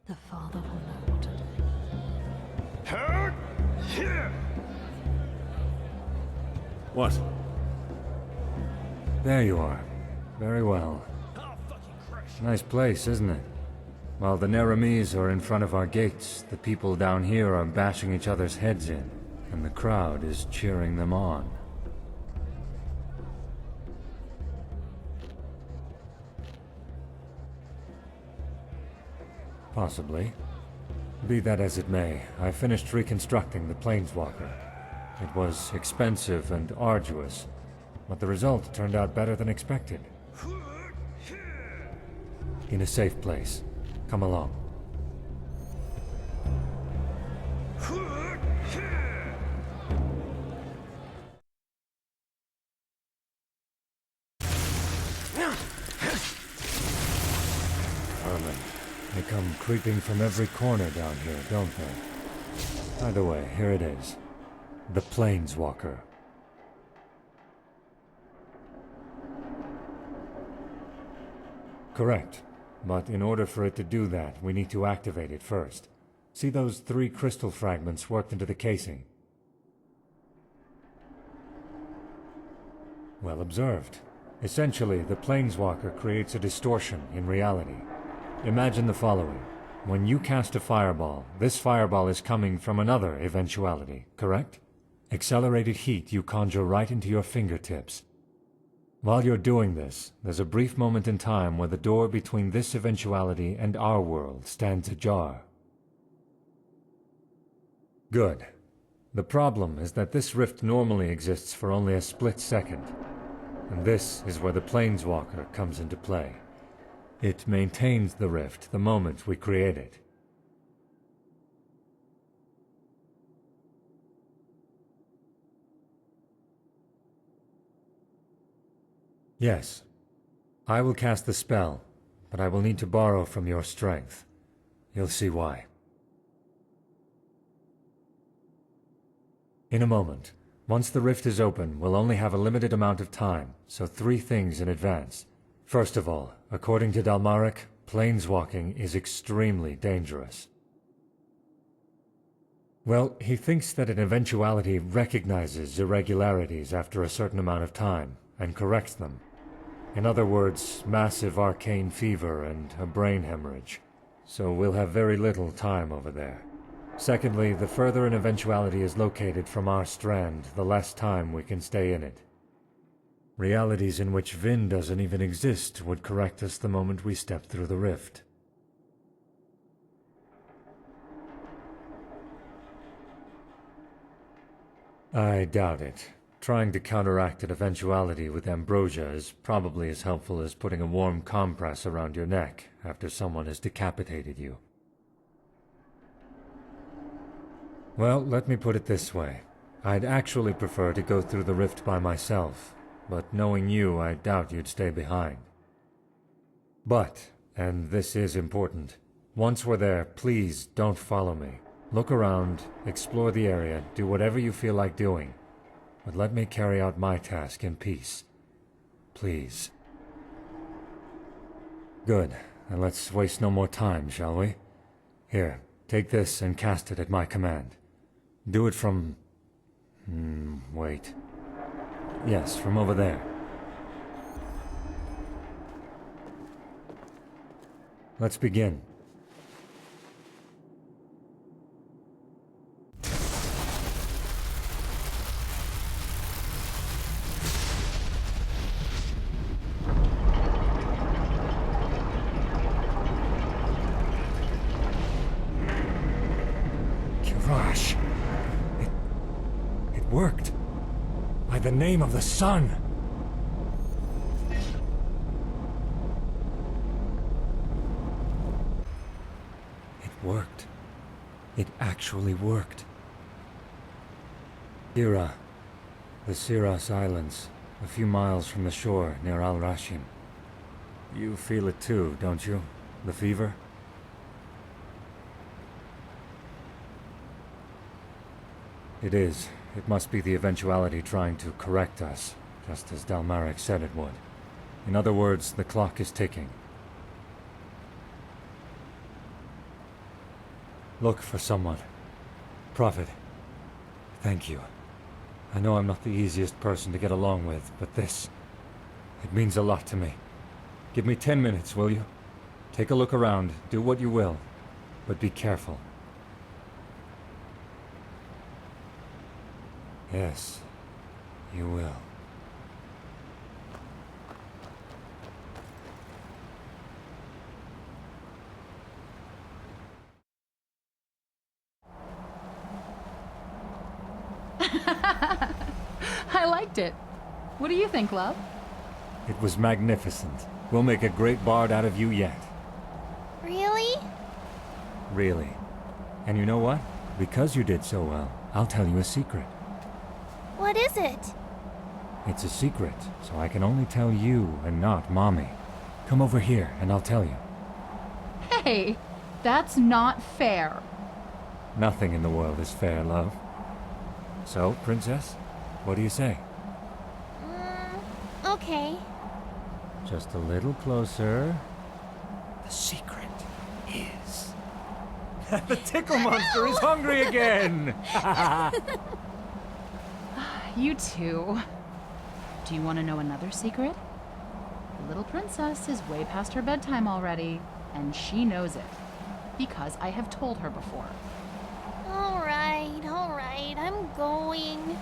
The Father will know what to do. What? There you are. Very well. Nice place, isn't it? While the Neramis are in front of our gates, the people down here are bashing each other's heads in, and the crowd is cheering them on. Possibly. Be that as it may, I finished reconstructing the Planeswalker. It was expensive and arduous, but the result turned out better than expected. In a safe place. Come along. Vermin. They come creeping from every corner down here, don't they? Either way, here it is. The Planeswalker. Correct. But in order for it to do that, we need to activate it first. See those 3 crystal fragments worked into the casing? Well observed. Essentially, the Planeswalker creates a distortion in reality. Imagine the following. When you cast a fireball, this fireball is coming from another eventuality, correct? Accelerated heat you conjure right into your fingertips. While you're doing this, there's a brief moment in time where the door between this eventuality and our world stands ajar. Good. The problem is that this rift normally exists for only a split second, and this is where the Planeswalker comes into play. It maintains the rift the moment we create it. Yes. I will cast the spell, but I will need to borrow from your strength. You'll see why. In a moment. Once the rift is open, we'll only have a limited amount of time, so 3 things in advance. First of all, according to Dalmaric, planeswalking is extremely dangerous. Well, he thinks that an eventuality recognizes irregularities after a certain amount of time, and corrects them. In other words, massive arcane fever and a brain hemorrhage. So we'll have very little time over there. Secondly, the further an eventuality is located from our strand, the less time we can stay in it. Realities in which Vin doesn't even exist would correct us the moment we step through the rift. I doubt it. Trying to counteract an eventuality with ambrosia is probably as helpful as putting a warm compress around your neck after someone has decapitated you. Well, let me put it this way. I'd actually prefer to go through the rift by myself, but knowing you, I doubt you'd stay behind. But, and this is important, once we're there, please don't follow me. Look around, explore the area, do whatever you feel like doing. But let me carry out my task in peace. Please. Good. Then let's waste no more time, shall we? Here, take this and cast it at my command. Do it from... wait. Yes, from over there. Let's begin. It worked. By the name of the sun. It worked. It actually worked. Ira, the Siras Islands, a few miles from the shore near Al-Rashim. You feel it too, don't you? The fever? It is. It must be the eventuality trying to correct us, just as Dalmaric said it would. In other words, the clock is ticking. Look for someone. Prophet, thank you. I know I'm not the easiest person to get along with, but this... it means a lot to me. Give me 10 minutes, will you? Take a look around, do what you will, but be careful. Yes, you will. I liked it. What do you think, love? It was magnificent. We'll make a great bard out of you yet. Really? Really. And you know what? Because you did so well, I'll tell you a secret. What is it? It's a secret, so I can only tell you and not Mommy. Come over here and I'll tell you. Hey, that's not fair. Nothing in the world is fair, love. So, Princess, what do you say? Okay. Just a little closer. The secret is... the tickle monster is hungry again! You too. Do you want to know another secret? The little princess is way past her bedtime already, and she knows it. Because I have told her before. Alright, I'm going.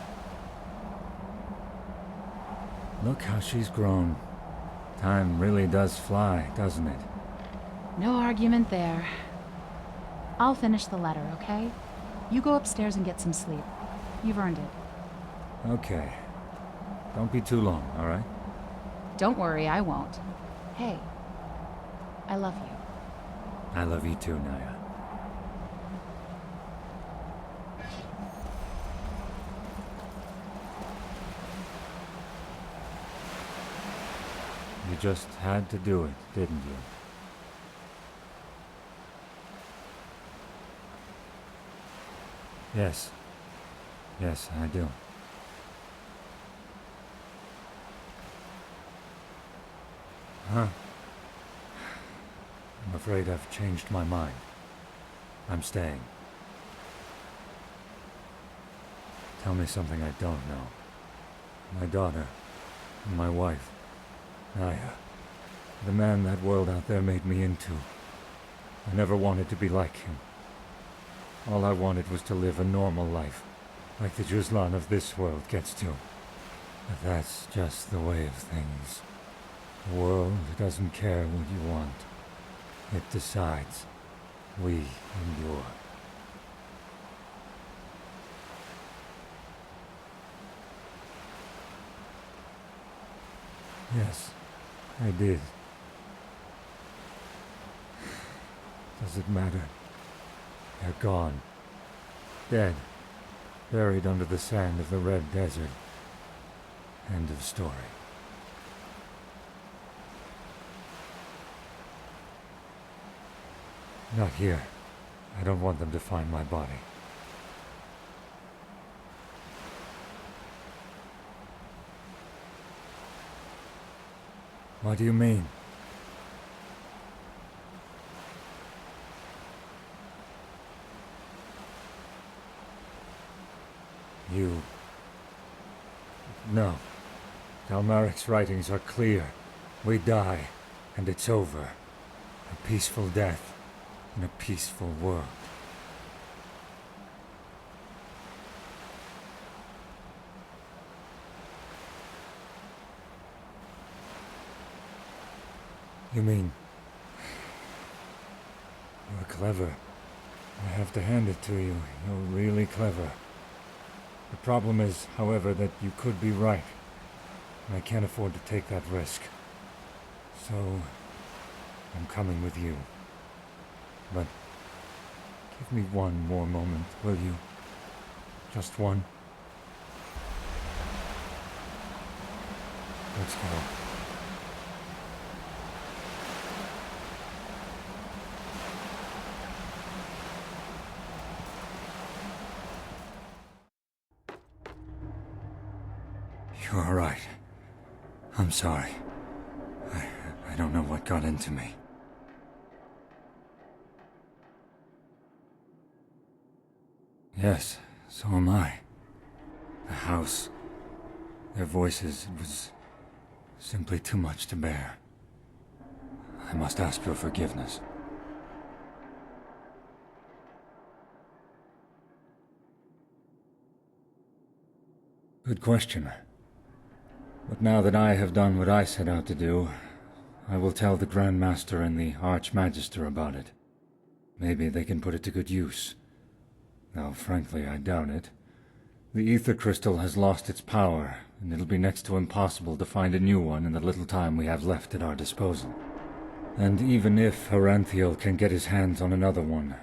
Look how she's grown. Time really does fly, doesn't it? No argument there. I'll finish the letter, okay? You go upstairs and get some sleep. You've earned it. Okay. Don't be too long, all right? Don't worry, I won't. Hey, I love you. I love you too, Naya. You just had to do it, didn't you? Yes. Yes, I do. Huh? I'm afraid I've changed my mind. I'm staying. Tell me something I don't know. My daughter, and my wife, Naya. The man that world out there made me into. I never wanted to be like him. All I wanted was to live a normal life, like the Yuslan of this world gets to. But that's just the way of things. The world doesn't care what you want. It decides. We endure. Yes, I did. Does it matter? They're gone. Dead. Buried under the sand of the Red Desert. End of story. Not here. I don't want them to find my body. What do you mean? You... No. Dalmaric's writings are clear. We die, and it's over. A peaceful death in a peaceful world. You mean... You're clever. I have to hand it to you. You're really clever. The problem is, however, that you could be right. And I can't afford to take that risk. So... I'm coming with you. But... give me one more moment, will you? Just one. Let's go. You're all right. I'm sorry. I don't know what got into me. Yes, so am I. The house, their voices, it was simply too much to bear. I must ask your forgiveness. Good question. But now that I have done what I set out to do, I will tell the Grand Master and the Archmagister about it. Maybe they can put it to good use. Though, frankly, I doubt it. The ether crystal has lost its power, and it'll be next to impossible to find a new one in the little time we have left at our disposal. And even if Heranthiel can get his hands on another one,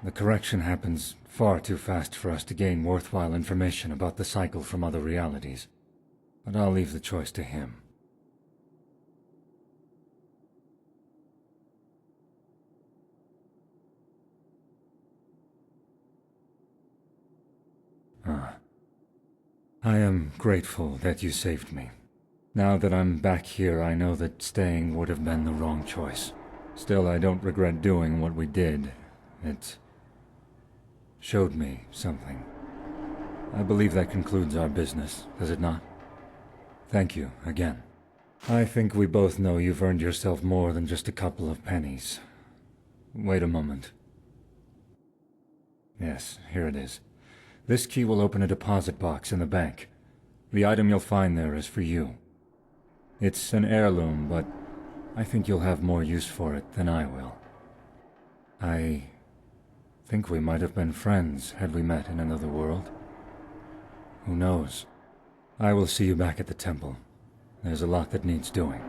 the correction happens far too fast for us to gain worthwhile information about the cycle from other realities. But I'll leave the choice to him. I am grateful that you saved me. Now that I'm back here, I know that staying would have been the wrong choice. Still, I don't regret doing what we did. It showed me something. I believe that concludes our business, does it not? Thank you, again. I think we both know you've earned yourself more than just a couple of pennies. Wait a moment. Yes, here it is. This key will open a deposit box in the bank. The item you'll find there is for you. It's an heirloom, but I think you'll have more use for it than I will. I think we might have been friends had we met in another world. Who knows? I will see you back at the temple. There's a lot that needs doing.